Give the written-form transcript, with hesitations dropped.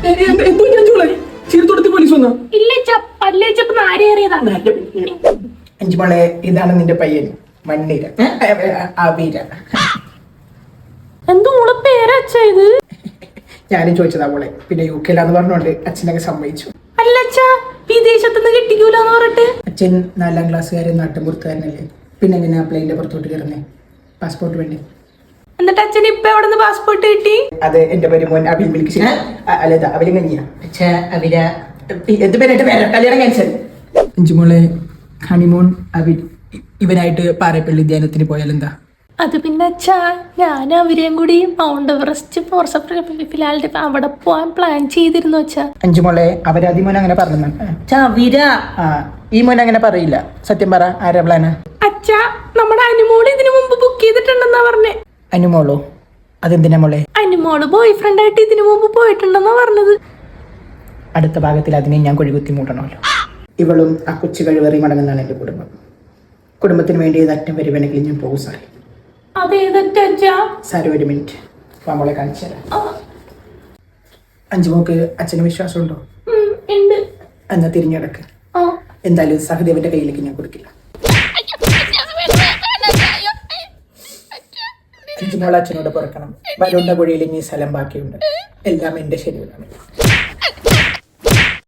എന്തോ ഞാൻ ചോളെ ചീർത്തോടത്തി പോലീസ് വന്നോ? ഇല്ല പല്ലേച്ചപ്പോ നാരേറിയതാണ്. അഞ്ചുമോളെ, ഇതാണ് നിന്റെ പയ്യൻ മണ്ണീര അബീര. എന്തോ മോളെ പേരച്ച ഇത്? ഞാനും ചോദിച്ചതാ മോളെ. പിന്നെ UK പറഞ്ഞോണ്ട് അച്ഛനൊക്കെ സമ്മതിച്ചു. അല്ലച്ചാ, വിദേശത്തുനിന്ന് കിട്ടിക്കൂലെന്ന് പറഞ്ഞിട്ട്. അച്ഛൻ 4ാം ക്ലാസ്സുകാരൻ നാട്ടുമ്പുറത്തുകാരനല്ലേ, പിന്നെ എങ്ങനെയാ പ്ലെയിനിന്റെ പുറത്തോട്ട് കയറുന്നേ? പാസ്പോർട്ട് വേണ്ടി. എന്നിട്ട് അച്ഛൻ ഇപ്പൊ എവിടെ നിന്ന് പാസ്പോർട്ട് കിട്ടി? അത് എന്റെ പേര് അബിൻ മിൽക്ക്. അല്ലേതാ അവലിങ്ങനിയാ എന്ത് പേരായിട്ട് പേരാ കല്യാണം ക്യാൻസൽ. അഞ്ചുമോളെ, ഹണിമൂൺ അബിൻ ഇവനായിട്ട് പാറേപ്പള്ളി ധ്യാനത്തിന് പോയാലെന്താ? അത് പിന്നെ അച്ഛാ, ഞാൻ അവരെയും കൂടി മൗണ്ട് എവറസ്റ്റ് ഫിലാലിന്റെ അവിടെ പോവാൻ പ്ലാൻ ചെയ്തിരുന്നു അച്ഛാ. അഞ്ചുമോളെ, അവരാദ്യമോൻ അങ്ങനെ പറഞ്ഞു. ഈ മോൻ അങ്ങനെ പറയില്ല. സത്യം പറ, ആരാ പ്ലാനാ? അച്ഛാ, നമ്മുടെ അനുമോള് ഇതിനു മുമ്പ് ബുക്ക് ചെയ്തിട്ടുണ്ടെന്നാ പറഞ്ഞേ. അനുമോളോ? അതെന്തിനാ മോളെ? അനുമോള് ബോയ് ഫ്രണ്ട് ആയിട്ട് ഇതിനു മുമ്പ് പോയിട്ടുണ്ടെന്നാ പറഞ്ഞത്. അടുത്ത ഭാഗത്തിൽ അതിനെ ഞാൻ കൊഴികുത്തി മൂട്ടണമല്ലോ. ഇവളും ആ കൊച്ചു കഴിവേറി മടങ്ങുന്നതാണ് എന്റെ കുടുംബം. കുടുംബത്തിന് വേണ്ടി ഏതറ്റം വരെ വേണമെങ്കിലും ഞാൻ പോകും സാറേ. സാറ് ഒരു മിനിറ്റ് മോളെ കാണിച്ചു തരാം. അഞ്ചുമോക്ക് അച്ഛന് വിശ്വാസമുണ്ടോ? എന്നാ തിരിഞ്ഞടക്ക്. എന്തായാലും സഹദേവന്റെ കയ്യിലേക്ക് ഞാൻ കൊടുക്കില്ല. അഞ്ചുമോൾ അച്ഛനോട് പുറക്കണം. വരുണ്ട കുഴിയിൽ ഇനി സ്ഥലം ബാക്കിയുണ്ട്. എല്ലാം എന്റെ ശരിയാണ്.